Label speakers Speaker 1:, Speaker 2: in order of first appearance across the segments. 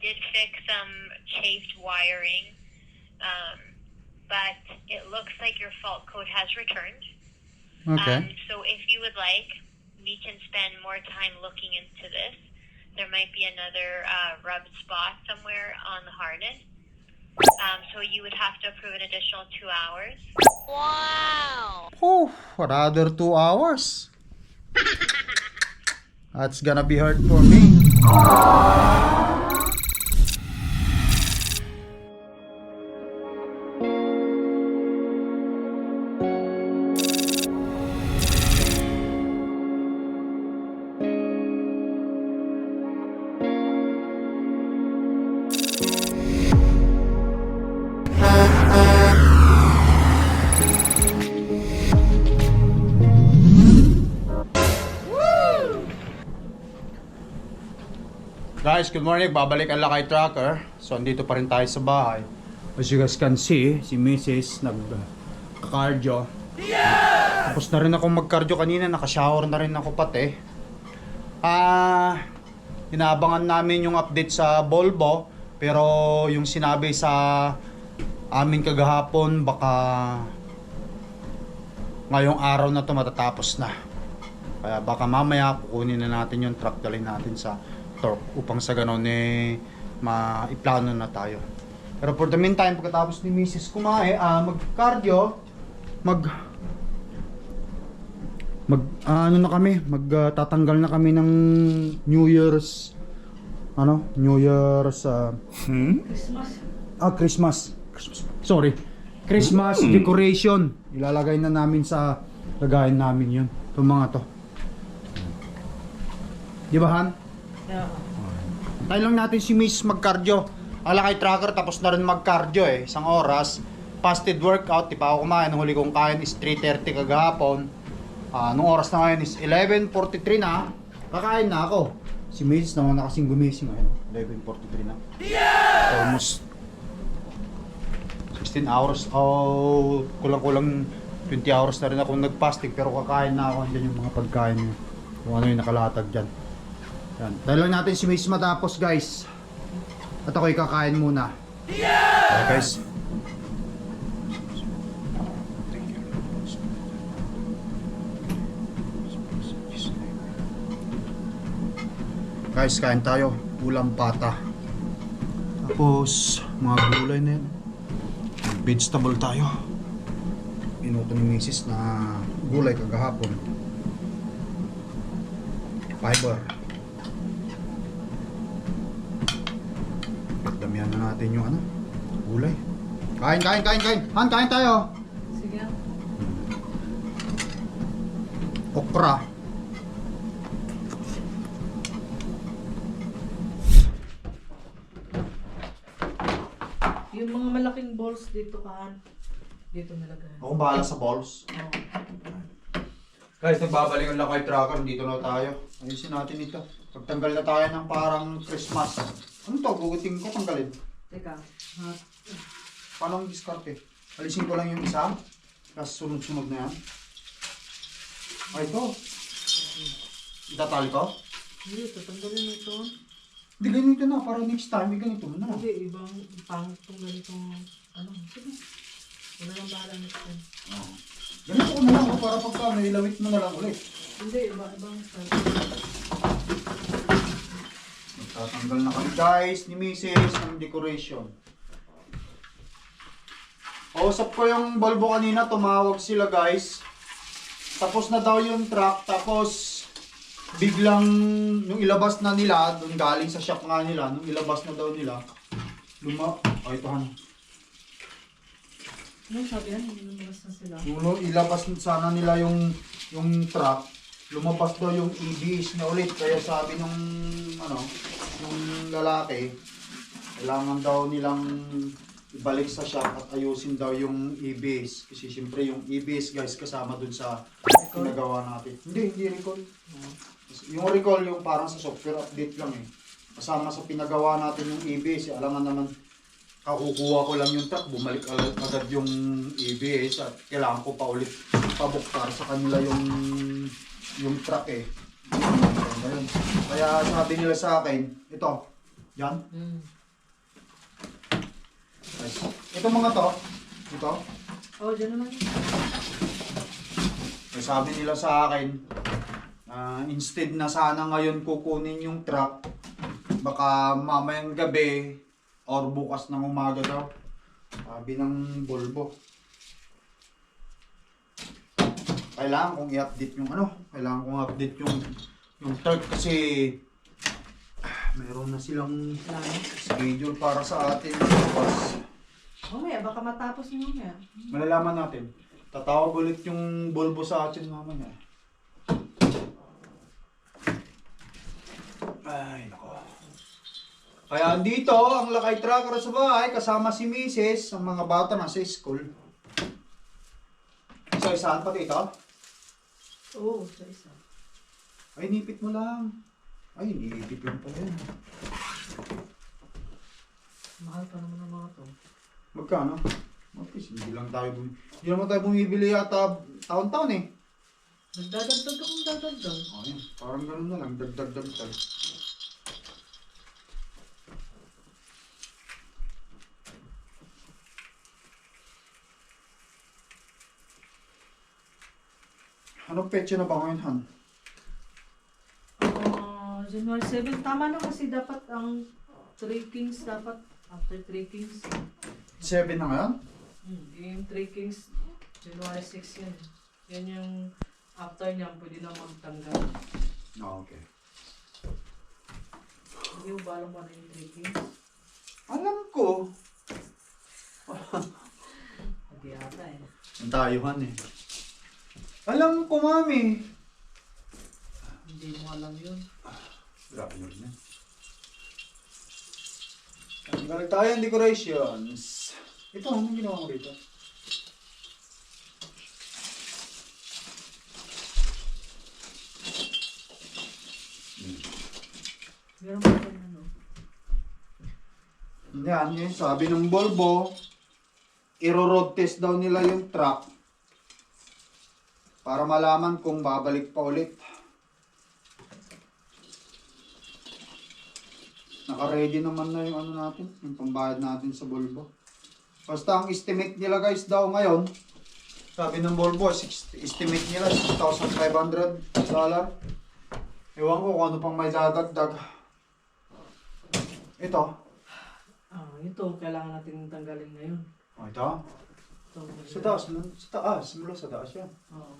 Speaker 1: did fix some chafed wiring, but it looks like your fault code has returned.
Speaker 2: Okay.
Speaker 1: So if you would like, we can spend more time looking into this. There might be another rub spot somewhere on the harness. So you would have to approve an additional 2 hours. Wow!
Speaker 2: Oh, another 2 hours. That's gonna be hard for me. Guys, good morning. Babalik ang Lakay Trucker. So, andito pa rin tayo sa bahay. As you guys can see, si Mrs. nag-cardio. Tapos na rin ako mag-cardio kanina. Naka-shower na rin ako pati. Inaabangan namin yung update sa Volvo. Pero yung sinabi sa amin kagahapon, baka ngayong araw na to matatapos na. Kaya baka mamaya kukunin na natin yung truck, dalhin natin sa torque upang sa ganon maiplano na tayo. Pero for the meantime, pagkatapos ni Mrs. kumain, mag-cardio, tatanggal na kami ng New Year's Christmas decoration. Ilalagay na namin sa lagayan namin yun. Itong mga to. Di ba, Han?
Speaker 3: Yeah.
Speaker 2: Tayo lang natin si Miss mag-cardio. Ang Lakay Trucker tapos na rin mag-cardio isang oras. Fasted workout, di pa ako kumain. Ang huli kong kain is 3:30 kagahapon. Nung oras na ngayon is 11:43 na. Kakain na ako. Si Miss naman na kasing gumising ngayon. 11:43 na. Yeah! Almost 16 hours. Kulang-kulang 20 hours na rin ako nag-fasting. Pero kakain na ako. Diyan yung mga pagkain niya. Kung ano yung nakalatag dyan. Yan. Tayo lang natin si Miss matapos, guys. At ako'y kakain muna. Yeah! Okay, guys. Guys, kain tayo. Ulam pata. Tapos, mga gulay na yun. Vegetable tayo. Inuto ni Mrs. na gulay kagahapon. Fiber. Damihan na natin yung gulay. Kain. Han, kain tayo.
Speaker 3: Sige.
Speaker 2: Okra.
Speaker 3: Yung mga malaking balls dito kan. Dito nalagay.
Speaker 2: Ako bahala sa balls.
Speaker 3: Oh.
Speaker 2: Guys, nagbabalik ang Lakay Trucker. Dito na tayo. Ayusin natin ito. Pagtanggal na tayo ng parang Christmas. Ano to? Gugutin ko tanggalin.
Speaker 3: Teka.
Speaker 2: Paano ang diskarte? Alisin ko lang yung isa. Tapos sunod-sunod na yan. Ay, ito. Itatali ko?
Speaker 3: Hindi, tatanggalin mo ito.
Speaker 2: Hindi, ganito na. Para next time, ganito mo na.
Speaker 3: Hindi, ibang pangit itong ganitong Sige. Wala lang bahala next time.
Speaker 2: Oh. Ganito ko na lang. Para pagka nailawit mo na lang ulit.
Speaker 3: Hindi, ibang style.
Speaker 2: Tatanggal na kami, guys, ni Mrs. ng decoration. Kausap ko yung Volvo kanina, tumawag sila, guys. Tapos na daw yung truck, tapos biglang nung ilabas na nila, doon galing sa shop nga nila, nung ilabas na daw nila, ito han.
Speaker 3: Ano sabi yan? Lumabas na sila.
Speaker 2: Nung ilabas sana nila yung truck, lumabas daw yung EBS na ulit. Kaya sabi nung lalaki, kailangan daw nilang ibalik sa shop at ayusin daw yung EBS. Kasi siyempre yung EBS, guys, kasama dun sa ginagawa natin. Hindi recall. Yung recall yung parang sa software update lang Kasama sa pinagawa natin yung EBS. Alangan naman, kakukuha ko lang yung truck, bumalik agad yung EBS at kailangan ko pa ulit pabuktar sa kanila yung truck Kaya sabi nila sa akin, ito, Yan.
Speaker 3: Hmm.
Speaker 2: Nice. Ito mga to. Ito.
Speaker 3: Oh, dyan naman.
Speaker 2: May sabi nila sa akin, instead na sana ngayon kukunin yung truck, baka mamayang gabi or bukas ng umaga daw. Sabi ng Volvo. Kailangan kong i-update yung kailangan kong update yung truck kasi meron na silang schedule para sa atin bukas.
Speaker 3: Mamaya, baka matapos mo mamaya.
Speaker 2: Malalaman natin. Tatawag ulit yung Volvo sa atin mamaya. Ay, nako. Kaya andito ang Lakay Tracker sa bahay kasama si Mrs. Ang mga bata nasa school. Isa-isahan pati ito?
Speaker 3: Oo, isa-isa.
Speaker 2: Ay, nipit mo lang. Ay, nipit lang pala yan.
Speaker 3: Mahal pa naman ang mga to.
Speaker 2: Magkano? Mapis, hindi naman tayo bumibili yata taon-taon eh.
Speaker 3: Nagdadagdag akong dadagdag.
Speaker 2: Oh, yan. Parang gano'n na lang. Dagdag-dagdag. Anong petsa na ba ngayon, Han?
Speaker 3: January 7. Tama na kasi dapat ang 3 Kings dapat after 3 Kings.
Speaker 2: 7 na ngayon?
Speaker 3: Yung 3 Kings, January 6 yan. Yan yung after niya, pwede na magtanggal.
Speaker 2: Okay.
Speaker 3: Hindi yung balong pa na yung 3 Kings.
Speaker 2: Alam ko.
Speaker 3: Hindi ata eh.
Speaker 2: Ang tayuhan eh. Alam ko, mami.
Speaker 3: Hindi mo alam yun.
Speaker 2: Grabe yun yan. Tanggal tayo ang decorations. Ito, anong ginawa mo rito?
Speaker 3: Meron pa rin ano.
Speaker 2: Yan, yun. Sabi ng Volvo, iro-road test daw nila yung truck para malaman kung babalik pa ulit. Naka-ready naman na yung ano natin, yung pambayad natin sa Volvo. Basta ang estimate nila guys daw ngayon, sabi ng Volvo, estimate nila $6,500. Ewan ko kung ano pang may dadagdag. Ito.
Speaker 3: Ito, kailangan natin tanggalin ngayon.
Speaker 2: Oh, ito.
Speaker 3: Ito,
Speaker 2: Sa taas, sa taas. Mula sa taas yan.
Speaker 3: Oo.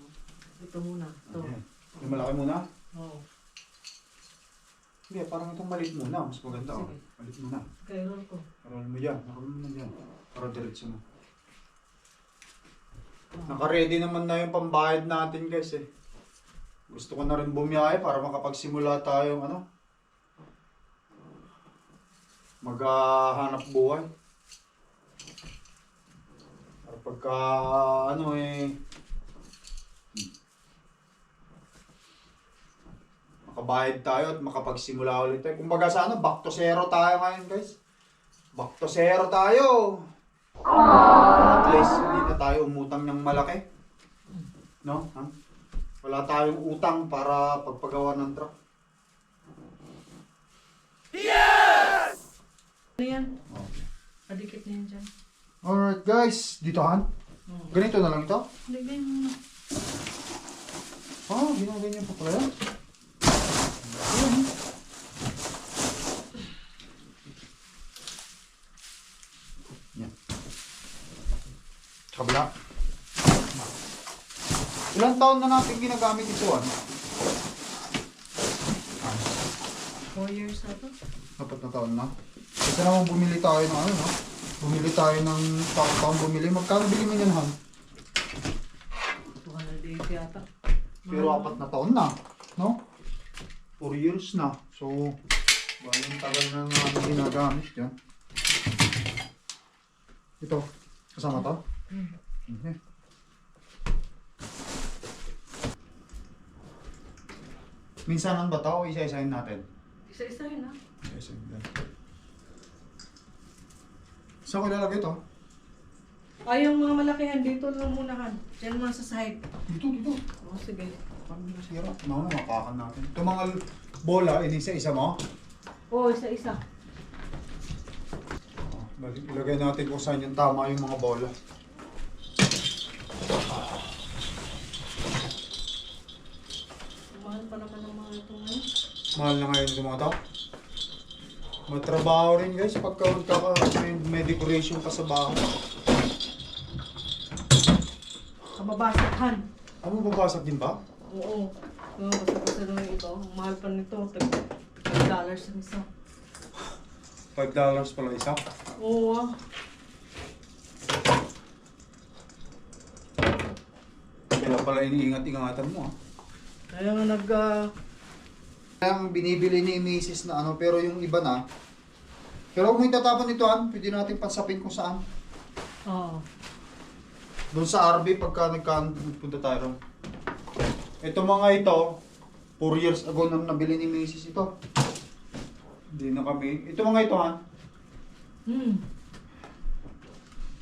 Speaker 3: Ito muna. Ito.
Speaker 2: Ayan. Yung malaki muna.
Speaker 3: Oo.
Speaker 2: Hindi, parang itong maliit muna. Mas maganda. Oh.
Speaker 3: Sige.
Speaker 2: Maliit muna.
Speaker 3: Kaya roll ko.
Speaker 2: Roll mo dyan. Roll mo dyan. Para diretso mo.
Speaker 3: Oo.
Speaker 2: Naka-ready naman na yung pambayad natin guys eh. Gusto ko na rin bumiyahe para makapagsimula tayong maghahanap buhay. Para pagka makabayad tayo at makapagsimula ulit tayo. Kumbaga sa back to zero tayo ngayon guys. Back to zero tayo. At least hindi na tayo umutang ng malaki. No? Ha? Wala tayong utang para pagpagawa ng truck.
Speaker 3: Ano yan?
Speaker 2: Okay.
Speaker 3: Adikit na yan dyan.
Speaker 2: Alright guys, dito Han. Ganito na lang ito?
Speaker 3: Hindi, ganyan na.
Speaker 2: Ginaganyan pa pala yan. Ayan. Yan. Kabila. Ilang taon na natin ginagamit ito
Speaker 3: 4 years na to.
Speaker 2: 4 na taon na. Kasi naman bumili tayo ng no? Bumili tayo ng taon bumili. Magkano bili mo yan Han?
Speaker 3: 280 yata.
Speaker 2: Pero 4 na taon na. No? 4 years na. So, yung tagal na natin ginagamit yan. Ito. Kasama to? Okay. Minsanan ba to o isa-isahin natin?
Speaker 3: Isa-isahin ha.
Speaker 2: Isa-isahin din. Saan ko ilalagay ito?
Speaker 3: Yung mga malakihan dito lang muna Han. Diyan muna sa side.
Speaker 2: Dito.
Speaker 3: Oo, sige.
Speaker 2: Parang hindi masira. Mauna, mapakan natin. Ito mga bola, inisa-isa mo?
Speaker 3: Oo, isa-isa.
Speaker 2: Balik, ilagay natin kung saan yung tama yung mga bola.
Speaker 3: Mahal pa naman ang mga ito ngayon.
Speaker 2: Mahal na ngayon yung mga to. Matrabaho rin guys pagka may decoration pa sa bahay.
Speaker 3: Kababasakhan.
Speaker 2: Ano, babasag din ba?
Speaker 3: Oo. Basta lang ito. Ang mahal pa nito. $5 ang isa.
Speaker 2: $5 pala isa.
Speaker 3: Oo ah.
Speaker 2: Kaya pala iniingat-ingatan mo ah.
Speaker 3: Kaya nga
Speaker 2: Kaya ang binibili ni Mrs. na ano, pero yung iba na. Pero kung may tatapon nito pwede natin pansapin kung saan.
Speaker 3: Oo.
Speaker 2: Doon sa RB pagka nagpunta tayo ron. Ito mga ito, 4 years ago nang nabili ni Mrs. ito. Hindi na kami, ito mga ito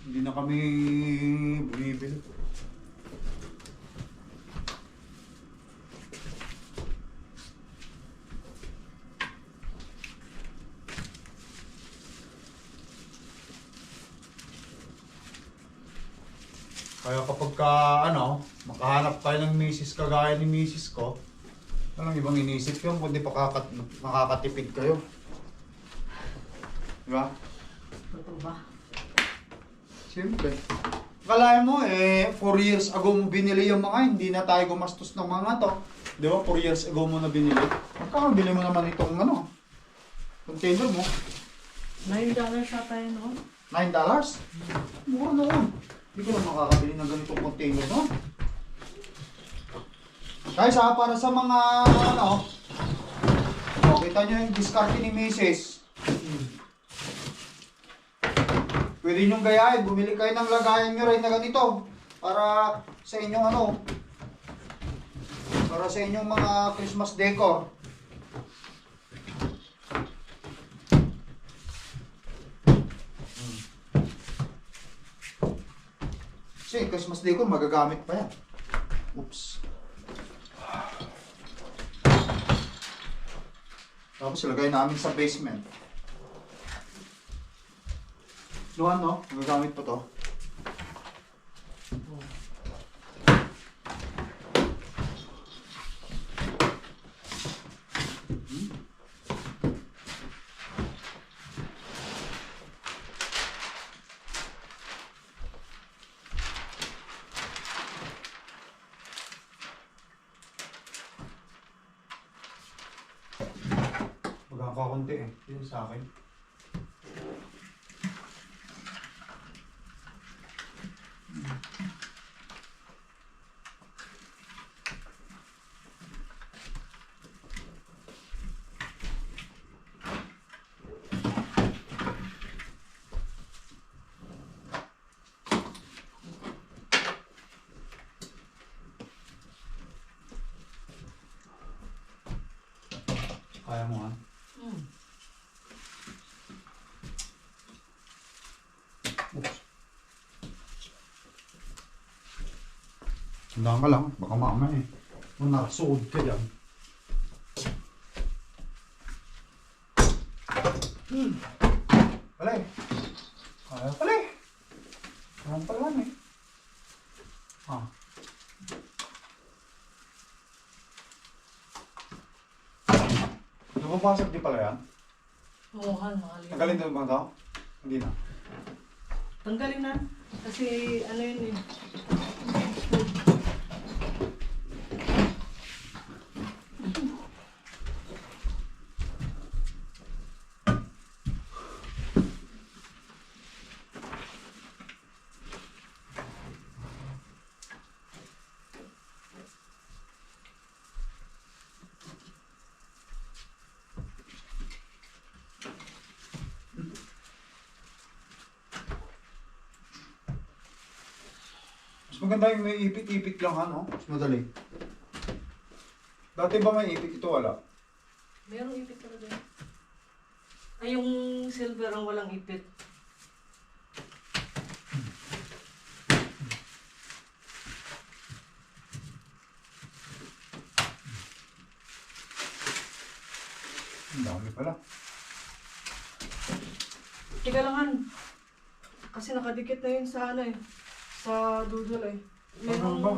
Speaker 2: hindi na kami bumibili. Kaya kapag makahanap tayo ng misis kagaya ni misis ko, walang ibang inisip yun, kundi makakatipid kayo. Diba?
Speaker 3: Totoo ba?
Speaker 2: Siyempre. Kalahin mo 4 years ago mo binili yung mga, hindi na tayo gumastos ng mga to. Di ba? 4 years ago mo na binili. Magkano bili mo naman itong container mo?
Speaker 3: $9 ata yun, no?
Speaker 2: $9? Mura noon. Hindi ko na makakabili ng ganitong container, no? Guys, para sa mga, kita nyo yung discard ni Mrs. Pwede nyo gayahin, bumili kayo ng lagayan nyo rin na ganito. Para sa inyong para sa inyong mga Christmas decor. Kasi Christmas decor magagamit pa yan. Oops. Tapos ilagay namin sa basement. Luhan magagamit pa to. Magkakakunti yun sa akin. Kaya mo Oops. Tandaan ka lang, baka mamaya kung nakasuod ka dyan. Pala Kaya pala Parang pala Napapasok di pala yan?
Speaker 3: Oo, mahal yun.
Speaker 2: Tanggalin doon ba ito? Hindi na.
Speaker 3: Tanggalin na. Kasi yun
Speaker 2: Mas maganda yung may ipit-ipit lang mas madali. Dati ba may ipit? Ito wala.
Speaker 3: Merong ipit talaga. Ay, yung silver ang walang ipit.
Speaker 2: Ang dami pala.
Speaker 3: Tiga lang, Han. Kasi nakadikit na yun sa ano eh. Sa doodle eh.
Speaker 2: Ano ba?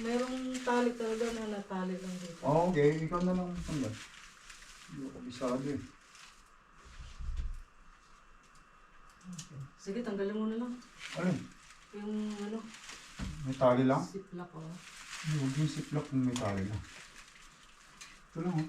Speaker 3: Merong tali talaga na natali lang dito.
Speaker 2: Oh, okay, ikaw na lang tanggal. Hindi ako bisado eh.
Speaker 3: Okay. Sige, tanggalin mo na lang.
Speaker 2: Alin?
Speaker 3: Yung ano,
Speaker 2: May tali lang?
Speaker 3: ziplock oh.
Speaker 2: Huwag yung ziplock kung may tali lang. Ito lang oh.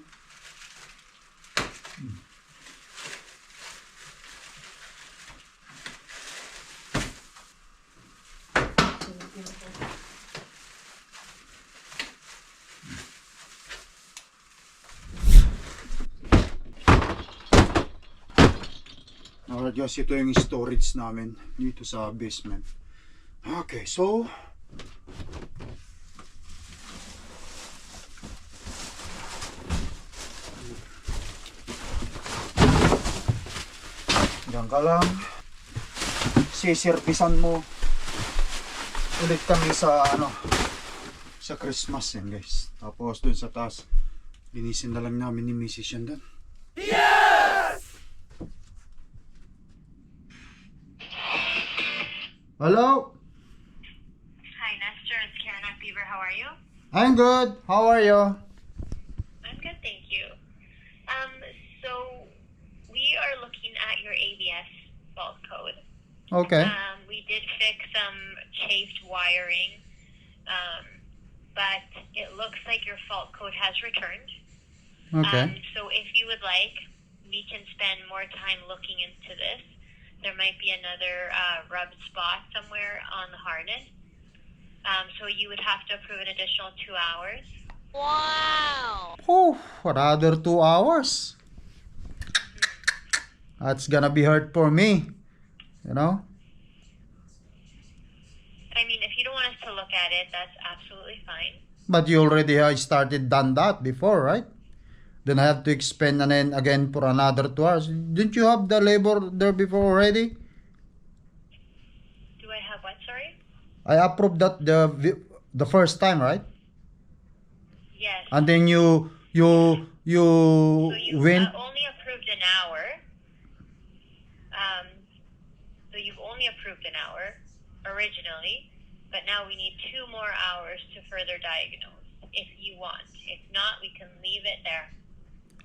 Speaker 2: Alright guys, ito yung storage namin dito sa basement. Okay, so diyan ka lang. Siservisan mo ulit kami sa sa Christmas yan guys. Tapos dun sa taas, linisin na lang namin ni Mrs. yan dun. Hello?
Speaker 1: Hi, Nestor. It's Karen at Beaver. How are you?
Speaker 2: I'm good. How are you?
Speaker 1: I'm good, thank you. So we are looking at your ABS fault code.
Speaker 2: Okay.
Speaker 1: We did fix some chafed wiring, but it looks like your fault code has returned.
Speaker 2: Okay.
Speaker 1: So if you would like, we can spend more time looking into this. There might be another rubbed spot somewhere on the harness. So you would have to approve an additional 2 hours.
Speaker 4: Wow!
Speaker 2: Oh, another 2 hours. That's gonna be hard for me. You know?
Speaker 1: I mean, if you don't want us to look at it, that's absolutely fine.
Speaker 2: But you already done that before, right? Then I have to expend and then again for another 2 hours. Didn't you have the labor there before already?
Speaker 1: Do I have what, sorry?
Speaker 2: I approved that the first time, right?
Speaker 1: Yes.
Speaker 2: And then you
Speaker 1: So you
Speaker 2: went.
Speaker 1: only approved an hour. So you've only approved an hour originally, but now we need 2 more hours to further diagnose if you want. If not, we can leave it there.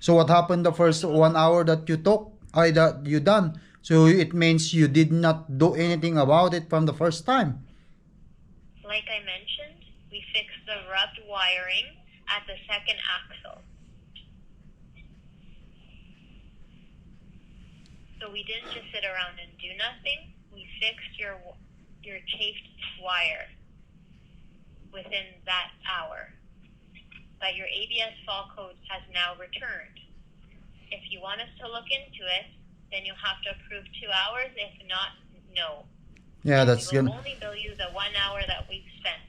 Speaker 2: So what happened the first 1 hour that you took? That you done? So it means you did not do anything about it from the first time.
Speaker 1: Like I mentioned, we fixed the rubbed wiring at the second axle. So we didn't just sit around and do nothing. We fixed your chafed wire within that hour. But your ABS fault code has now returned. If you want us to look into it, then you'll have to approve 2 hours. If not, no.
Speaker 2: Yeah, that's
Speaker 1: We will
Speaker 2: gonna.
Speaker 1: only bill you the 1 hour that we've spent.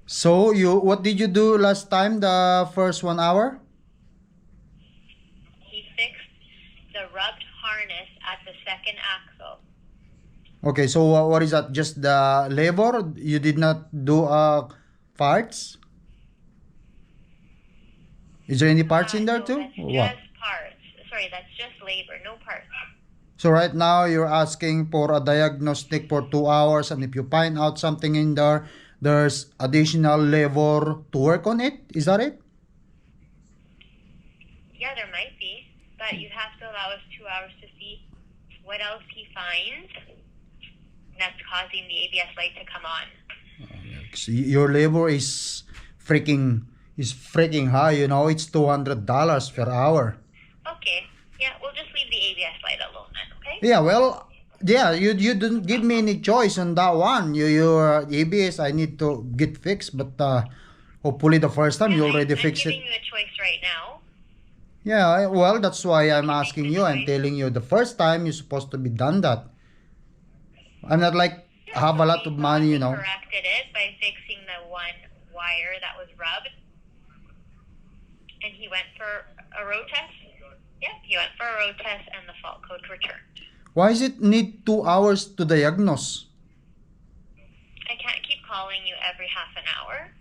Speaker 2: So what did you do last time? The first 1 hour?
Speaker 1: He fixed the rubbed harness at the second axle.
Speaker 2: Okay, so what is that? Just the labor? You did not do parts? Is there any parts in there
Speaker 1: No,
Speaker 2: too?
Speaker 1: that's
Speaker 2: Or what?
Speaker 1: just parts. Sorry, that's just labor, no parts.
Speaker 2: So right now you're asking for a diagnostic for 2 hours, and if you find out something in there, there's additional labor to work on it. Is that it?
Speaker 1: Yeah, there might be, but you have to allow us 2 hours to see what else he finds that's causing the ABS light to come on.
Speaker 2: So your labor is freaking high. You know, it's $200 per hour.
Speaker 1: Okay, yeah, we'll just leave the ABS light alone then, okay?
Speaker 2: Yeah, well, yeah, you didn't give me any choice on that one. Your ABS I need to get fixed, but hopefully the first time you already fixed
Speaker 1: I'm
Speaker 2: it.
Speaker 1: giving you a choice right now.
Speaker 2: Yeah, well, that's why I'm asking you. I'm telling you the first time you're supposed to be done that. I'm not like have a lot of money, you know.
Speaker 1: We corrected it by fixing the one wire that was rubbed. And he went for a road test. Yeah, he went for a road test and the fault code returned.
Speaker 2: Why does it need 2 hours to diagnose?
Speaker 1: I can't keep calling you every half an hour.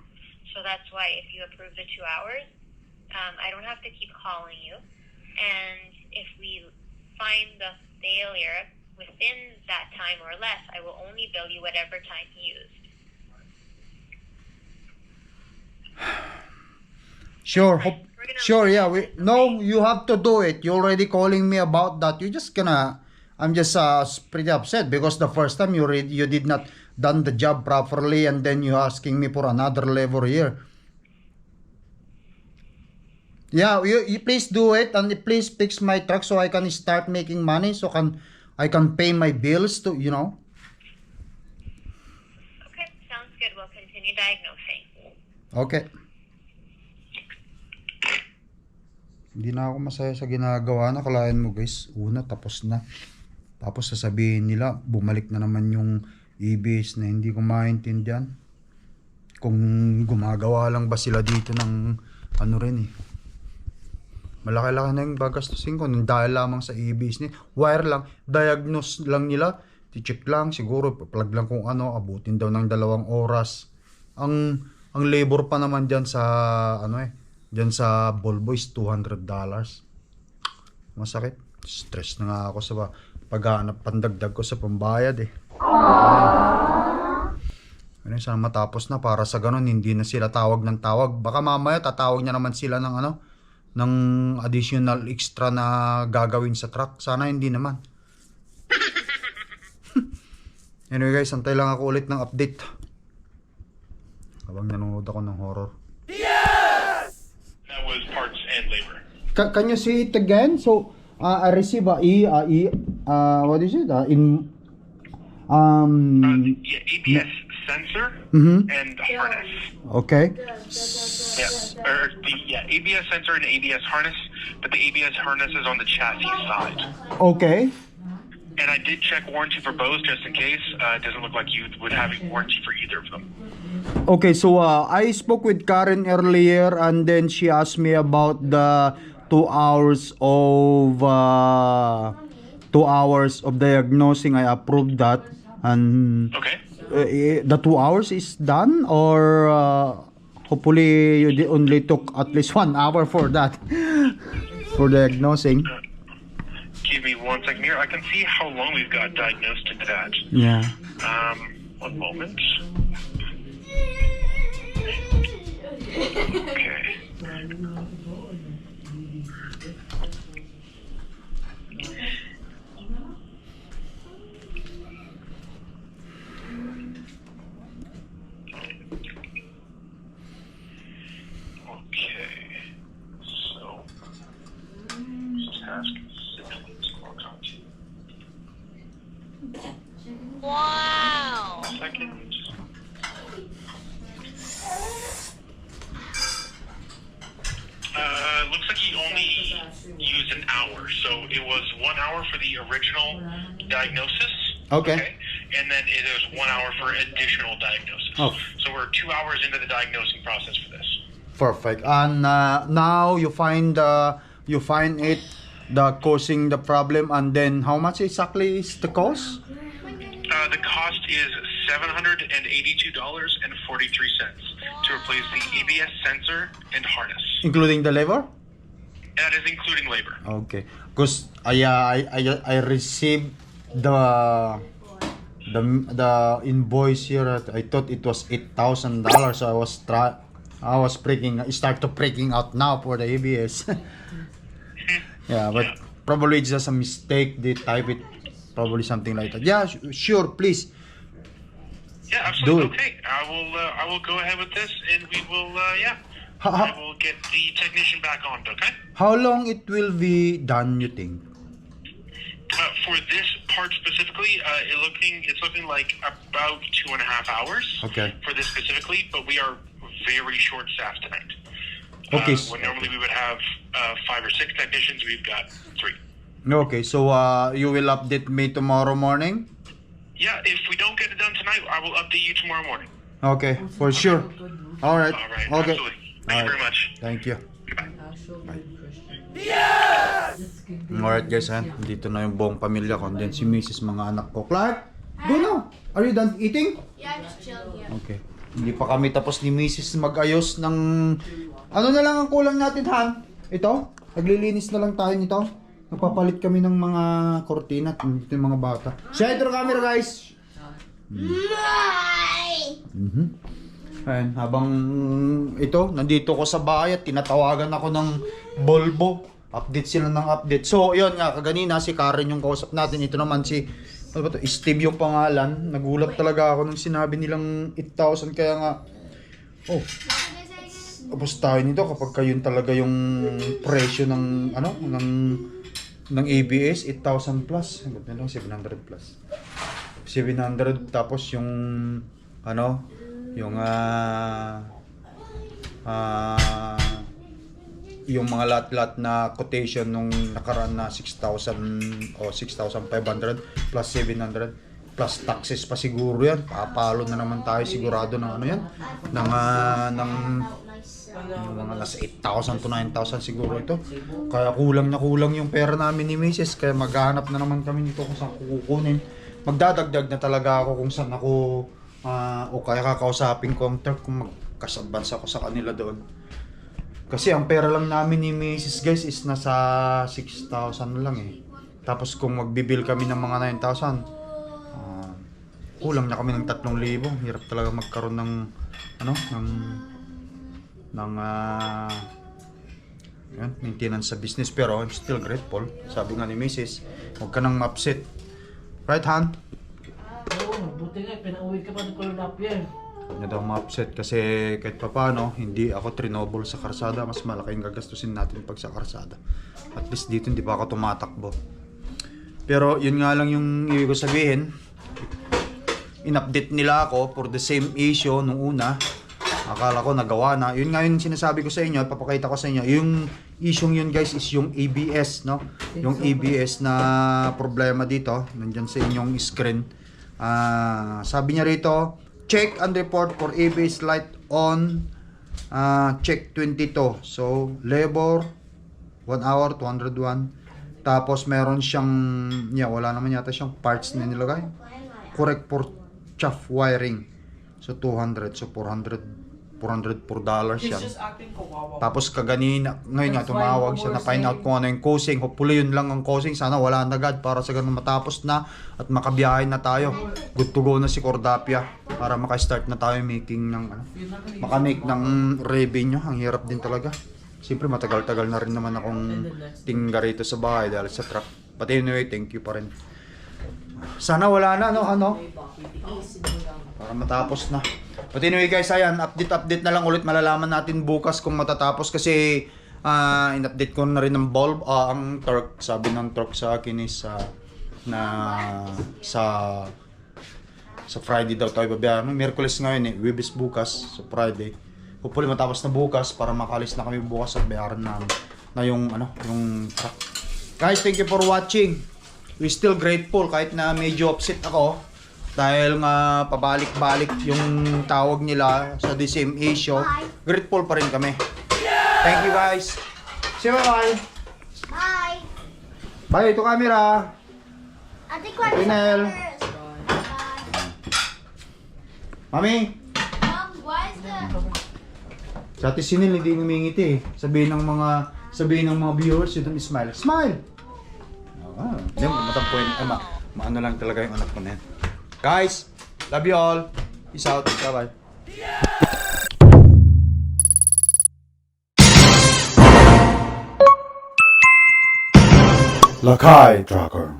Speaker 1: So that's why if you approve the 2 hours, I don't have to keep calling you. And if we find the failure within that time or less, I will only bill you whatever time used.
Speaker 2: Sure,
Speaker 1: Fine. We're gonna
Speaker 2: sure,
Speaker 1: leave
Speaker 2: yeah.
Speaker 1: it at
Speaker 2: No, you have to do it. You're already calling me about that. I'm just pretty upset because the first time you did not done the job properly, and then you asking me for another level here. Yeah, you please do it, and please fix my truck so I can start making money, so I can pay my bills to, you know.
Speaker 1: Okay, sounds good. We'll continue diagnosing.
Speaker 2: Okay. Hindi na ako masaya sa ginagawa na. Kalahin mo guys, una tapos na. Tapos sasabihin nila, bumalik na naman yung EBS na hindi ko maintindihan. Kung gumagawa lang ba sila dito ng ano rin eh. Malaki-laki na yung bagastusin ko dahil lamang sa EBS ni. Wire lang, diagnose lang nila. I-check lang, siguro plug lang kung ano, abutin daw ng 2 oras. Ang labor pa naman diyan sa ano eh, diyan sa Volvo is $200. Masakit. Stress na nga ako sa paghahanap pandagdag ko sa pambayad eh. Ano, sana matapos na para sa ganun hindi na sila tawag ng tawag. Baka mamaya tatawag niya naman sila ng ano, ng additional extra na gagawin sa truck. Sana hindi naman. Anyway guys, antay lang ako ulit ng update habang nanonood ako ng horror.
Speaker 5: That was parts and labor.
Speaker 2: Can you see it again? So I receive what is it?
Speaker 5: Yeah, ABS sensor and harness.
Speaker 2: Okay.
Speaker 5: ABS sensor and ABS harness, but the ABS harness is on the chassis side.
Speaker 2: Okay.
Speaker 5: And I did check warranty for both just in case. It doesn't look like you would have a warranty for either of them.
Speaker 2: Okay, so I spoke with Karen earlier, and then she asked me about the 2 hours of diagnosing. I approved that, and
Speaker 5: Okay.
Speaker 2: the 2 hours is done, or hopefully you only took at least 1 hour for that for diagnosing.
Speaker 5: Give me 1 second here. I can see how long we've got diagnosed into that.
Speaker 2: Yeah.
Speaker 5: 1 moment. Okay. So, task 6 clock on 2.
Speaker 4: Wow.
Speaker 5: Second. Looks like he only used an hour, so it was 1 hour for the original diagnosis.
Speaker 2: Okay.
Speaker 5: And then it was 1 hour for additional diagnosis.
Speaker 2: Oh.
Speaker 5: So we're 2 hours into the diagnosing process for this.
Speaker 2: Perfect. And now you find it the causing the problem, and then how much exactly is the cost?
Speaker 5: The cost is $782.43 to replace the ABS sensor and harness.
Speaker 2: Including the labor?
Speaker 5: That is including labor.
Speaker 2: Okay. Because I received the invoice here. I thought it was $8,000, so I was freaking out now for the ABS. Yeah, but probably it's just a mistake. They type it, probably something like that. Yeah, sure, please.
Speaker 5: Yeah, absolutely.
Speaker 2: Do it.
Speaker 5: Okay, I will go ahead with this, and we will.
Speaker 2: Ha-
Speaker 5: I will get the technician back on. Okay.
Speaker 2: How long it will be done, you think?
Speaker 5: For this part specifically, it's looking like about 2.5 hours.
Speaker 2: Okay.
Speaker 5: For this specifically, but we are very short staffed tonight.
Speaker 2: Okay.
Speaker 5: When normally we would have 5 or 6 technicians, we've got 3.
Speaker 2: Okay, so you will update me tomorrow morning?
Speaker 5: Yeah, if we don't get it done tonight, I will update you tomorrow morning.
Speaker 2: Okay, for sure. All right.
Speaker 5: All right.
Speaker 2: Okay.
Speaker 5: Absolutely. Thank you very much.
Speaker 2: Thank you.
Speaker 5: Goodbye.
Speaker 3: Actual good Christian.
Speaker 2: Alright guys, ha? Dito na yung buong pamilya ko. Then si Mrs. mga anak ko. Clark, go now. Are you done eating?
Speaker 6: Yeah, I'm just chilling here.
Speaker 2: Okay. Hindi pa kami tapos ni Mrs. mag-ayos ng... Ano na lang ang kulang natin, Han? Ito? Naglilinis na lang tayo nito? Nagpapalit kami ng mga kortina at dito yung mga bata. Center camera guys! Ayan, habang ito, nandito ko sa bahay at tinatawagan ako ng Volvo. Update sila ng update. So, yun nga, kaganina si Karen yung kausap natin. Ito naman si, ano ba to? Steve yung pangalan. Nagulat talaga ako nung sinabi nilang 8,000. Kaya nga, oh, tapos tayo nito kapag kayo talaga yung presyo ng, ano, ng ABS, 8,000 plus. Ba't na lang, 700 plus. 700 tapos yung, ano, yung mga lahat-lahat na quotation nung nakaraan na 6,000 o 6,500 plus 700 plus taxes pa siguro yan. Papalo na naman tayo sigurado ng ano yan. Ng yung mga nasa 8,000 to 9,000 siguro ito. Kaya kulang na kulang yung pera namin ni Mrs. Kaya maghahanap na naman kami nito kung saan kukunin. Magdadagdag na talaga ako kung saan ako o kaya kakausapin ko ang truck kung magkasabans ako sa kanila doon. Kasi ang pera lang namin ni Mrs. guys is nasa 6,000 lang eh. Tapos kung magbibil kami ng mga 9,000, kulang na kami ng 3,000. Hirap talaga magkaroon ng ano, ng maintenance sa business. Pero I'm still grateful. Sabi nga ni Mrs., huwag ka nang upset. Right, Han?
Speaker 3: Oo, buti nga, pinauwi ka pa ng Philadelphia.
Speaker 2: Hindi daw ma-upset kasi kahit pa paano, hindi ako trinobol sa karsada. Mas malaki yung gagastusin natin pag sa karsada. At least dito hindi pa ako tumatakbo. Pero yun nga lang yung ibig ko sabihin. In-update nila ako for the same issue nung una. Akala ko nagawa na. Yun nga yung sinasabi ko sa inyo, papakita ko sa inyo. Yung issue yun guys is yung ABS, no? Yung ABS na problema dito. Nandyan sa inyong screen. Sabi niya rito, check and report for ABS light on check 22. So, labor 1 hour, 201. Tapos meron siyang, wala naman yata siyang parts na nilagay. Correct for chaff wiring. So, 200. So, $400 siya. Tapos kaganina, ngayon nga tumawag siya na find out kung ano yung causing. Hopefully yun lang ang causing. Sana wala na agad para sa ganun matapos na at makabiyahe na tayo. Good to go na si Cordapia para maka-start na tayo making ng makamake ng revenue. Ang hirap din talaga. Siyempre matagal-tagal na rin naman akong tingga rito sa bahay dahil sa truck. But anyway, thank you pa rin. Sana wala na ano para matapos na. But anyway guys, ayan, update na lang ulit. Malalaman natin bukas kung matatapos kasi in-update ko na rin ng bulb. Ang torque, sabi ng torque sa akin is sa Friday daw tayo babayaran. Miyerkules ngayon eh, Webes bukas, so Friday. Hopefully matapos na bukas para makalis na kami bukas at bayaran na yung truck. Guys, thank you for watching. We're still grateful kahit na medyo upset ako. Dahil nga pabalik-balik yung tawag nila sa the same issue, grateful pa rin kami. Thank you guys. Say bye-bye.
Speaker 6: Bye.
Speaker 2: Bye, ito camera.
Speaker 6: Ate Kwan.
Speaker 2: Pinel. Mami.
Speaker 6: Mom, why is the...
Speaker 2: Sa Ate Sinil, hindi ngumingiti eh. Sabihin ng mga viewers, yun smile. Smile! Hindi, matampuin. Maano lang talaga yung anak ko na yan. Guys, love you all. Peace out. Bye-bye. Lakay Tracker.